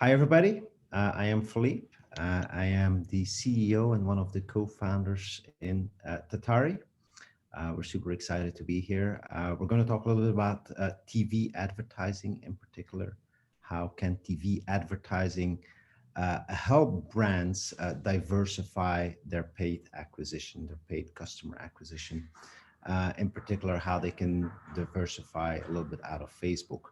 Hi, everybody. I am Philippe. I am the CEO and one of the co-founders in Tatari. We're super excited to be here. We're going to talk a little bit about TV advertising in particular. How can TV advertising help brands diversify their paid acquisition, their paid customer acquisition? In particular, how they can diversify a little bit out of Facebook.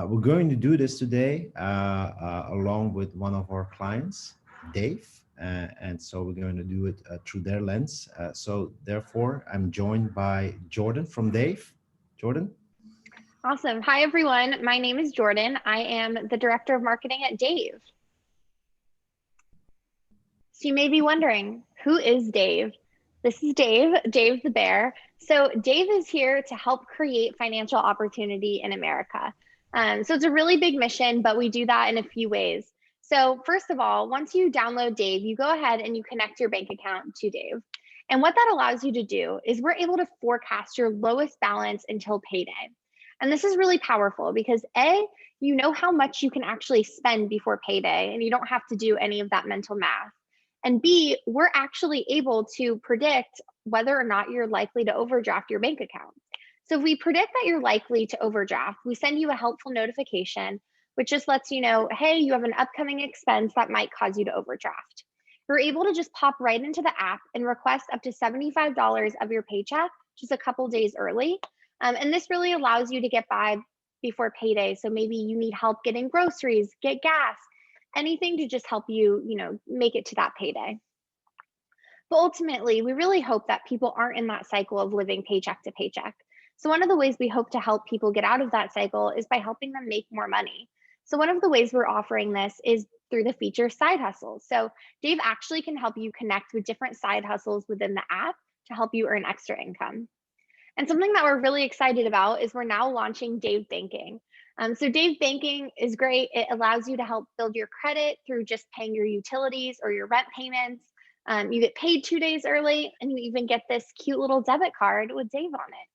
We're going to do this today along with one of our clients, Dave. And so we're going to do it through their lens. So therefore, I'm joined by Jordan from Dave. Jordan? Awesome. Hi, everyone. My name is Jordan. I am the Director of Marketing at Dave. So you may be wondering, who is Dave? This is Dave the Bear. So Dave is here to help create financial opportunity in America. So it's a really big mission, but we do that in a few ways. So first of all, once you download Dave, you go ahead and you connect your bank account to Dave. And what that allows you to do is we're able to forecast your lowest balance until payday. And this is really powerful because A, you know how much you can actually spend before payday, and you don't have to do any of that mental math. And B, we're actually able to predict whether or not you're likely to overdraft your bank account. So if we predict that you're likely to overdraft, we send you a helpful notification, which just lets you know, hey, you have an upcoming expense that might cause you to overdraft. You're able to just pop right into the app and request up to $75 of your paycheck just a couple days early. And this really allows you to get by before payday. So maybe you need help getting groceries, get gas, anything to just help you, make it to that payday. But ultimately, we really hope that people aren't in that cycle of living paycheck to paycheck. So one of the ways we hope to help people get out of that cycle is by helping them make more money. So one of the ways we're offering this is through the feature side hustles. So Dave actually can help you connect with different side hustles within the app to help you earn extra income. And something that we're really excited about is we're now launching Dave Banking. So Dave Banking is great. It allows you to help build your credit through just paying your utilities or your rent payments. You get paid 2 days early, and you even get this cute little debit card with Dave on it.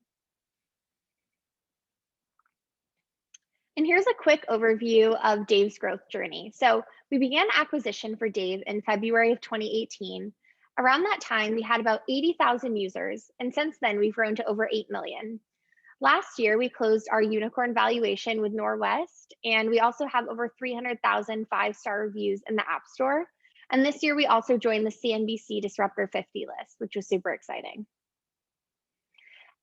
And here's a quick overview of Dave's growth journey. So we began acquisition for Dave in February of 2018. Around that time, we had about 80,000 users, and since then, we've grown to over 8 million. Last year, we closed our unicorn valuation with Norwest, and we also have over 300,000 five-star reviews in the App Store. And this year, we also joined the CNBC Disruptor 50 list, which was super exciting.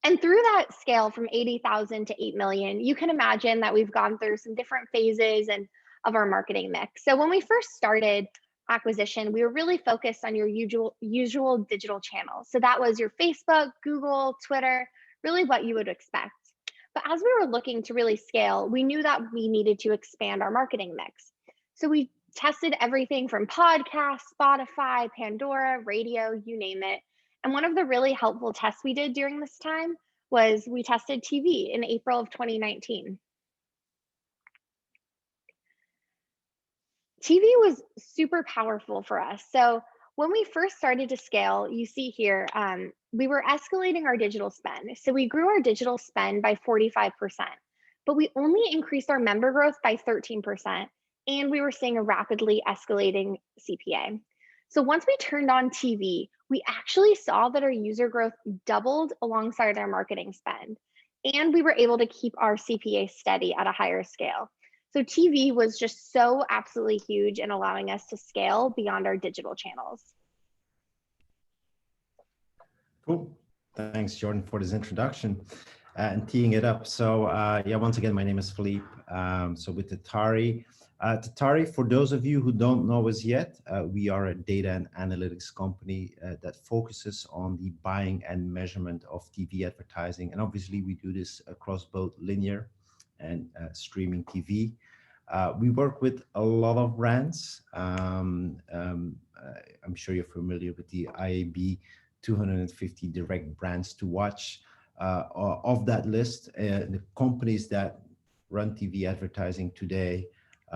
And through that scale from 80,000 to 8 million, you can imagine that we've gone through some different phases and of our marketing mix. So when we first started acquisition, we were really focused on your usual digital channels. So that was your Facebook, Google, Twitter, really what you would expect. But as we were looking to really scale, we knew that we needed to expand our marketing mix. So we tested everything from podcasts, Spotify, Pandora, radio, you name it. And one of the really helpful tests we did during this time was we tested TV in April of 2019. TV was super powerful for us. So when we first started to scale, you see here, we were escalating our digital spend. So we grew our digital spend by 45%, but we only increased our member growth by 13%. And we were seeing a rapidly escalating CPA. So once we turned on TV, we actually saw that our user growth doubled alongside our marketing spend. And we were able to keep our CPA steady at a higher scale. So TV was just so absolutely huge in allowing us to scale beyond our digital channels. Cool. Thanks, Jordan, for this introduction and teeing it up. So yeah, once again, my name is Philippe. So with Atari. Tatari, for those of you who don't know us yet, we are a data and analytics company that focuses on the buying and measurement of TV advertising. And obviously we do this across both linear and streaming TV. We work with a lot of brands. I'm sure you're familiar with the IAB 250 direct brands to watch. Of that list, the companies that run TV advertising today,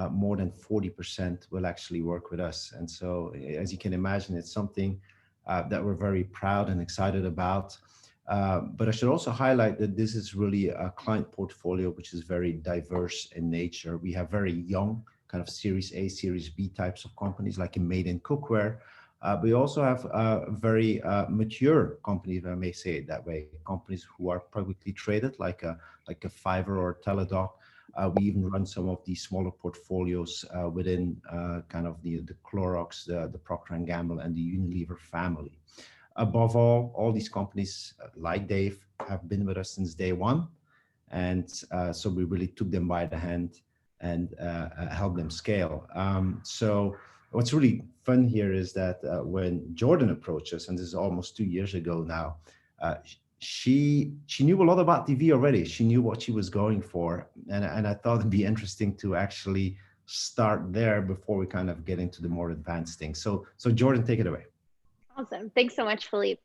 more than 40% will actually work with us. And so, as you can imagine, it's something that we're very proud and excited about. But I should also highlight that this is really a client portfolio which is very diverse in nature. We have very young kind of Series A, Series B types of companies, like in Made in Cookware. We also have very mature companies, if I may say it that way, companies who are publicly traded, like a Fiverr or a Teladoc. We even run some of these smaller portfolios within kind of the Clorox, the Procter & Gamble, and the Unilever family. Above all these companies, like Dave, have been with us since day one. And so we really took them by the hand and helped them scale. So what's really fun here is that when Jordan approached us, and this is almost 2 years ago now, she knew a lot about TV already. She knew what she was going for. And I thought it'd be interesting to actually start there before we kind of get into the more advanced things. So Jordan, take it away. Awesome. Thanks so much, Philippe.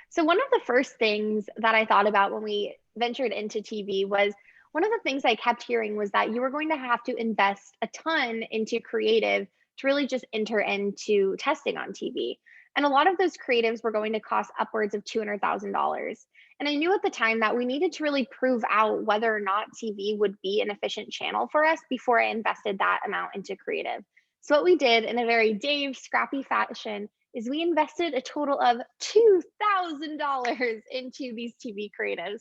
So one of the first things that I thought about when we ventured into TV was, one of the things I kept hearing was that you were going to have to invest a ton into creative to really just enter into testing on TV. And a lot of those creatives were going to cost upwards of $200,000. And I knew at the time that we needed to really prove out whether or not TV would be an efficient channel for us before I invested that amount into creative. So what we did in a very Dave scrappy fashion is we invested a total of $2,000 into these TV creatives.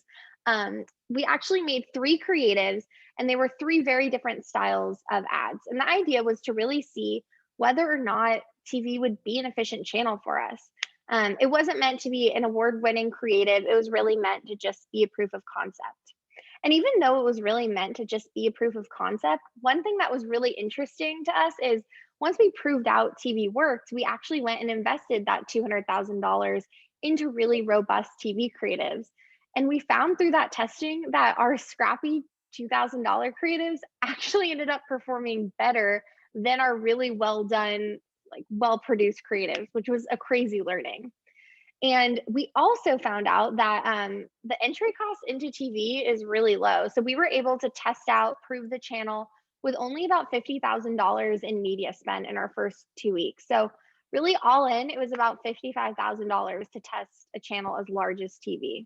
We actually made 3 creatives, and they were 3 very different styles of ads. And the idea was to really see whether or not TV would be an efficient channel for us. It wasn't meant to be an award-winning creative. It was really meant to just be a proof of concept. And even though it was really meant to just be a proof of concept, one thing that was really interesting to us is, once we proved out TV worked, we actually went and invested that $200,000 into really robust TV creatives. And we found through that testing that our scrappy $2,000 creatives actually ended up performing better than our really well done, like well produced creatives, which was a crazy learning. And we also found out that the entry cost into TV is really low. So we were able to test out, prove the channel with only about $50,000 in media spend in our first 2 weeks. So really all in, it was about $55,000 to test a channel as large as TV.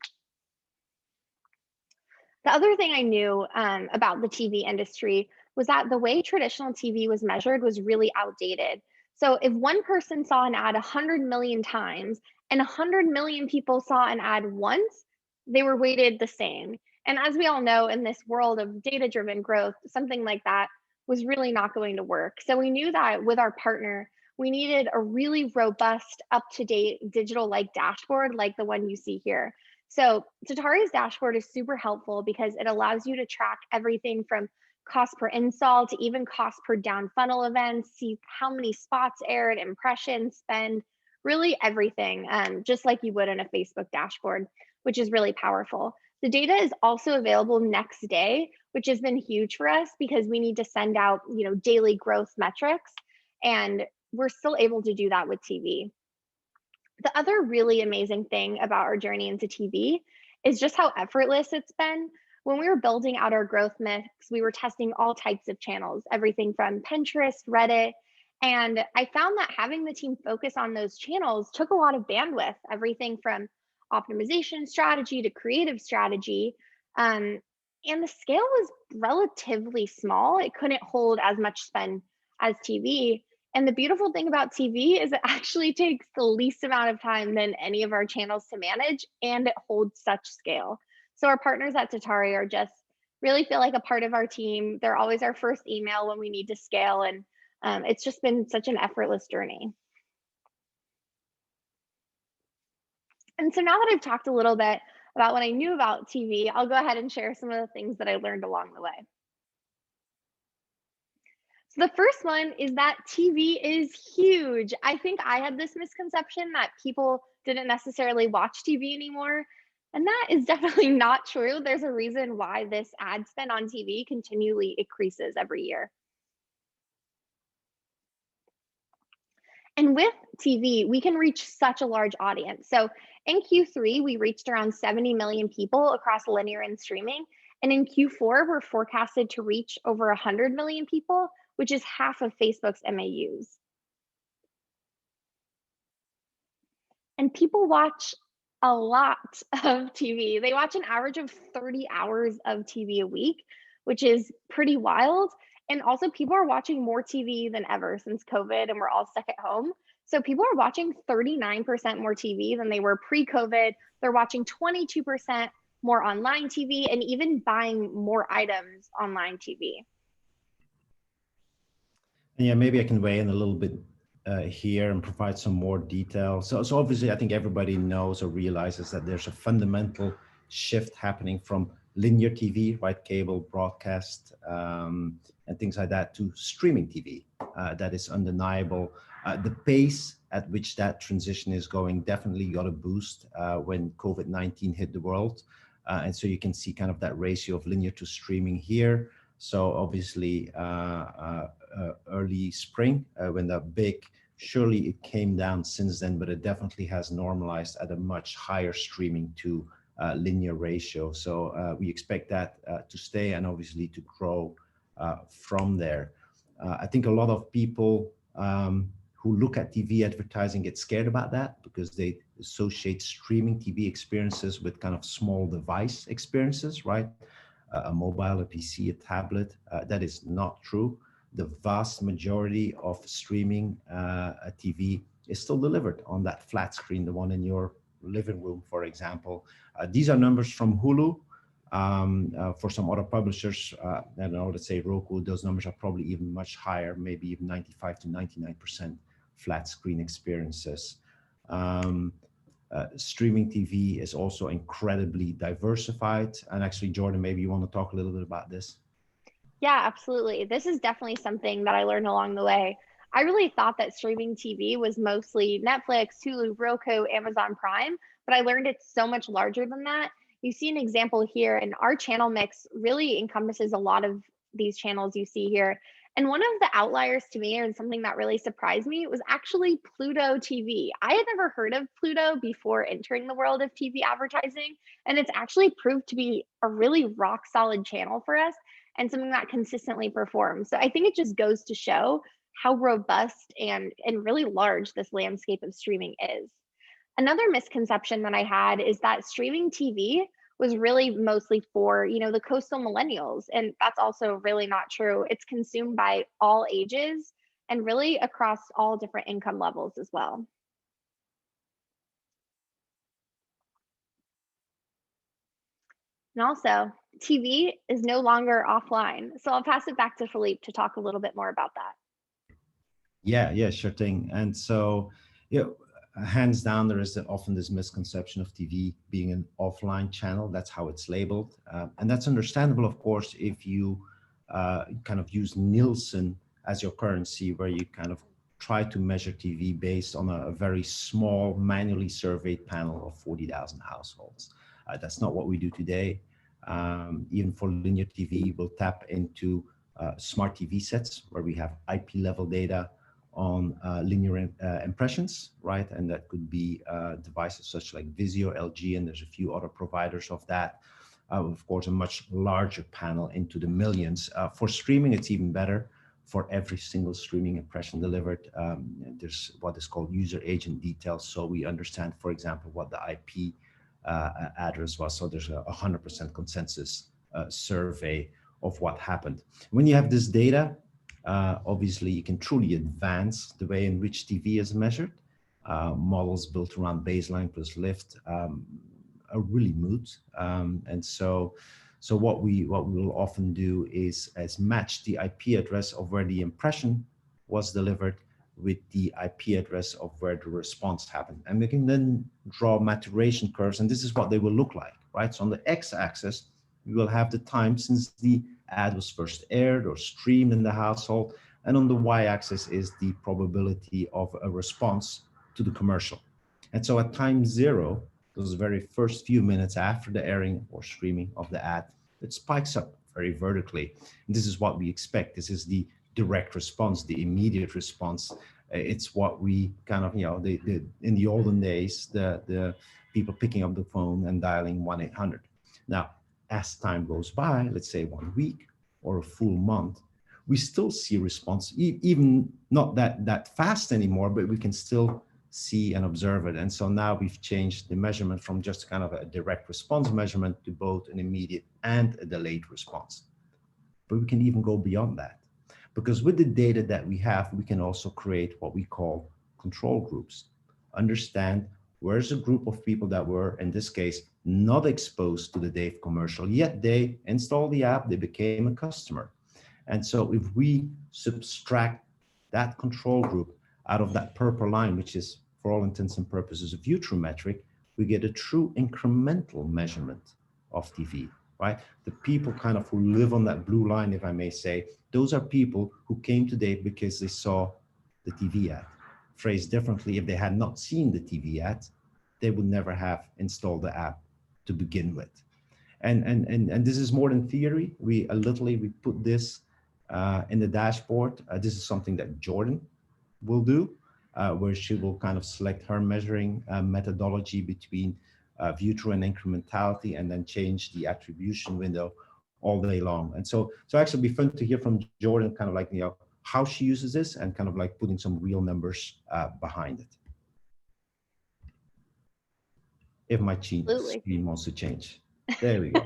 The other thing I knew about the TV industry was that the way traditional TV was measured was really outdated. So if one person saw an ad 100 million times and 100 million people saw an ad once, they were weighted the same. And as we all know, in this world of data-driven growth, something like that was really not going to work. So we knew that with our partner, we needed a really robust, up-to-date digital-like dashboard like the one you see here. So Tatari's dashboard is super helpful because it allows you to track everything from cost per install to even cost per down funnel events, see how many spots aired, impressions, spend, really everything, just like you would in a Facebook dashboard, which is really powerful. The data is also available next day, which has been huge for us because we need to send out, daily growth metrics, and we're still able to do that with TV. The other really amazing thing about our journey into TV is just how effortless it's been. When we were building out our growth mix, we were testing all types of channels, everything from Pinterest, Reddit, and I found that having the team focus on those channels took a lot of bandwidth, everything from optimization strategy to creative strategy. And the scale was relatively small. It couldn't hold as much spend as TV. And the beautiful thing about TV is it actually takes the least amount of time than any of our channels to manage, and it holds such scale. So our partners at Tatari are just really feel like a part of our team. They're always our first email when we need to scale. And it's just been such an effortless journey. And so now that I've talked a little bit about what I knew about TV, I'll go ahead and share some of the things that I learned along the way. So the first one is that TV is huge. I think I had this misconception that people didn't necessarily watch TV anymore. And that is definitely not true. There's a reason why this ad spend on TV continually increases every year. And with TV, we can reach such a large audience. So in Q3, we reached around 70 million people across linear and streaming. And in Q4, we're forecasted to reach over 100 million people, which is half of Facebook's MAUs. And people watch a lot of TV. They watch an average of 30 hours of TV a week, which is pretty wild. And also, people are watching more TV than ever since COVID and we're all stuck at home. So, people are watching 39% more TV than they were pre COVID. They're watching 22% more online TV and even buying more items online TV. Yeah, maybe I can weigh in a little bit here and provide some more detail. So obviously, I think everybody knows or realizes that there's a fundamental shift happening from linear TV, right, cable broadcast, and things like that, to streaming TV. That is undeniable. The pace at which that transition is going definitely got a boost when COVID-19 hit the world. And so you can see kind of that ratio of linear to streaming here. So obviously, early spring when that big, surely it came down since then, but it definitely has normalized at a much higher streaming to linear ratio. So we expect that to stay and obviously to grow from there. I think a lot of people who look at TV advertising get scared about that because they associate streaming TV experiences with kind of small device experiences, right? A mobile, a PC, a tablet. That is not true. The vast majority of streaming a TV is still delivered on that flat screen, the one in your living room, for example. These are numbers from Hulu. For some other publishers, I don't know, let's say Roku, those numbers are probably even much higher, maybe even 95 to 99% flat screen experiences. Streaming TV is also incredibly diversified. And actually, Jordan, maybe you want to talk a little bit about this? Yeah, absolutely. This is definitely something that I learned along the way. I really thought that streaming TV was mostly Netflix, Hulu, Roku, Amazon Prime, but I learned it's so much larger than that. You see an example here, and our channel mix really encompasses a lot of these channels you see here. And one of the outliers to me, and something that really surprised me, was actually Pluto TV. I had never heard of Pluto before entering the world of TV advertising, and it's actually proved to be a really rock solid channel for us and something that consistently performs. So I think it just goes to show how robust and really large this landscape of streaming is. Another misconception that I had is that streaming TV was really mostly for, the coastal millennials, and that's also really not true. It's consumed by all ages and really across all different income levels as well. And also, TV is no longer offline. So I'll pass it back to Philippe to talk a little bit more about that. Yeah, sure thing. And so, hands down, there is often this misconception of TV being an offline channel. That's how it's labeled. And that's understandable, of course, if you kind of use Nielsen as your currency, where you kind of try to measure TV based on a very small, manually surveyed panel of 40,000 households. That's not what we do today. Even for linear TV, we'll tap into smart TV sets where we have IP level data on linear impressions, right? And that could be devices such like Vizio, LG, and there's a few other providers of that. Of course, a much larger panel into the millions. For streaming, it's even better. For every single streaming impression delivered, there's what is called user agent details. So we understand, for example, what the IP address was. So there's a 100% consensus survey of what happened. When you have this data, obviously you can truly advance the way in which TV is measured. Models built around baseline plus lift are really moot. And so what we will often do is match the IP address of where the impression was delivered with the IP address of where the response happened. And we can then draw maturation curves, and this is what they will look like, right? So on the x-axis, we will have the time since the ad was first aired or streamed in the household, and on the y-axis is the probability of a response to the commercial. And so at time 0, those very first few minutes after the airing or streaming of the ad, it spikes up very vertically. And this is what we expect. This is the direct response, the immediate response. It's what we kind of, in the olden days, the people picking up the phone and dialing 1-800. Now, as time goes by, let's say 1 week or a full month, we still see response, even not that fast anymore, but we can still see and observe it. And so now we've changed the measurement from just kind of a direct response measurement to both an immediate and a delayed response. But we can even go beyond that. Because with the data that we have, we can also create what we call control groups. Understand where's a group of people that were, in this case, not exposed to the Dave commercial, yet they installed the app, they became a customer. And so if we subtract that control group out of that purple line, which is for all intents and purposes a view-through metric, we get a true incremental measurement of TV, right? The people kind of who live on that blue line, if I may say, those are people who came today because they saw the TV ad. Phrased differently, if they had not seen the TV ad, they would never have installed the app to begin with. And this is more than theory. We literally, we put this in the dashboard. This is something that Jordan will do, where she will kind of select her measuring methodology between view through and incrementality, and then change the attribution window all day long. And so actually it'll be fun to hear from Jordan, kind of like, you know, how she uses this and kind of like putting some real numbers behind it. If my screen wants to change. There we go.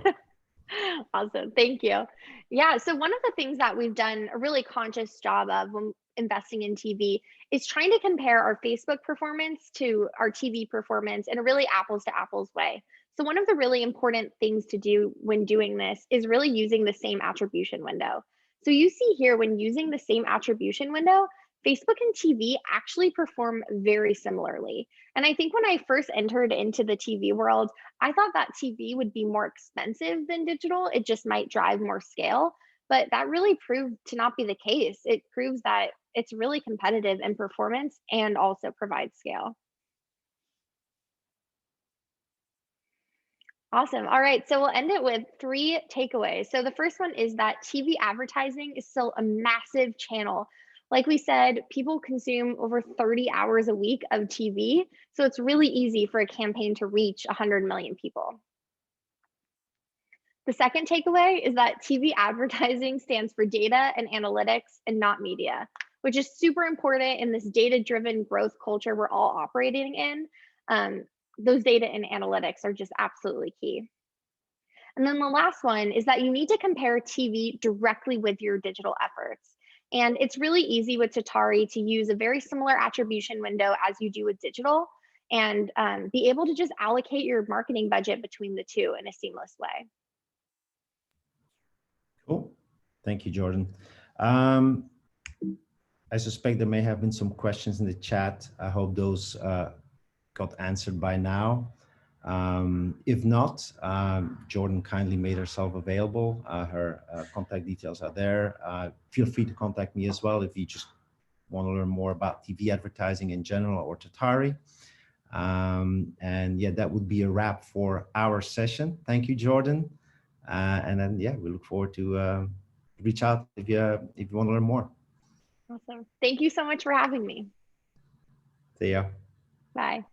Awesome. Thank you. Yeah. So one of the things that we've done a really conscious job of when investing in TV is trying to compare our Facebook performance to our TV performance in a really apples to apples way. So one of the really important things to do when doing this is really using the same attribution window. So you see here, when using the same attribution window, Facebook and TV actually perform very similarly. And I think when I first entered into the TV world, I thought that TV would be more expensive than digital. It just might drive more scale. But that really proved to not be the case. It proves that it's really competitive in performance and also provides scale. Awesome. All right. So we'll end it with 3 takeaways. So the first one is that TV advertising is still a massive channel. Like we said, people consume over 30 hours a week of TV. So it's really easy for a campaign to reach 100 million people. The second takeaway is that TV advertising stands for data and analytics and not media, which is super important in this data-driven growth culture we're all operating in. Those data and analytics are just absolutely key. And then the last one is that you need to compare TV directly with your digital efforts. And it's really easy with Atari to use a very similar attribution window as you do with digital, and be able to just allocate your marketing budget between the two in a seamless way. Cool. Thank you, Jordan. I suspect there may have been some questions in the chat. I hope those got answered by now. If not, Jordan kindly made herself available. Her contact details are there. Feel free to contact me as well if you just want to learn more about TV advertising in general or Atari. And yeah, that would be a wrap for our session. Thank you, Jordan. And then, yeah, we look forward to reach out if you want to learn more. Awesome. Thank you so much for having me. See ya. Bye.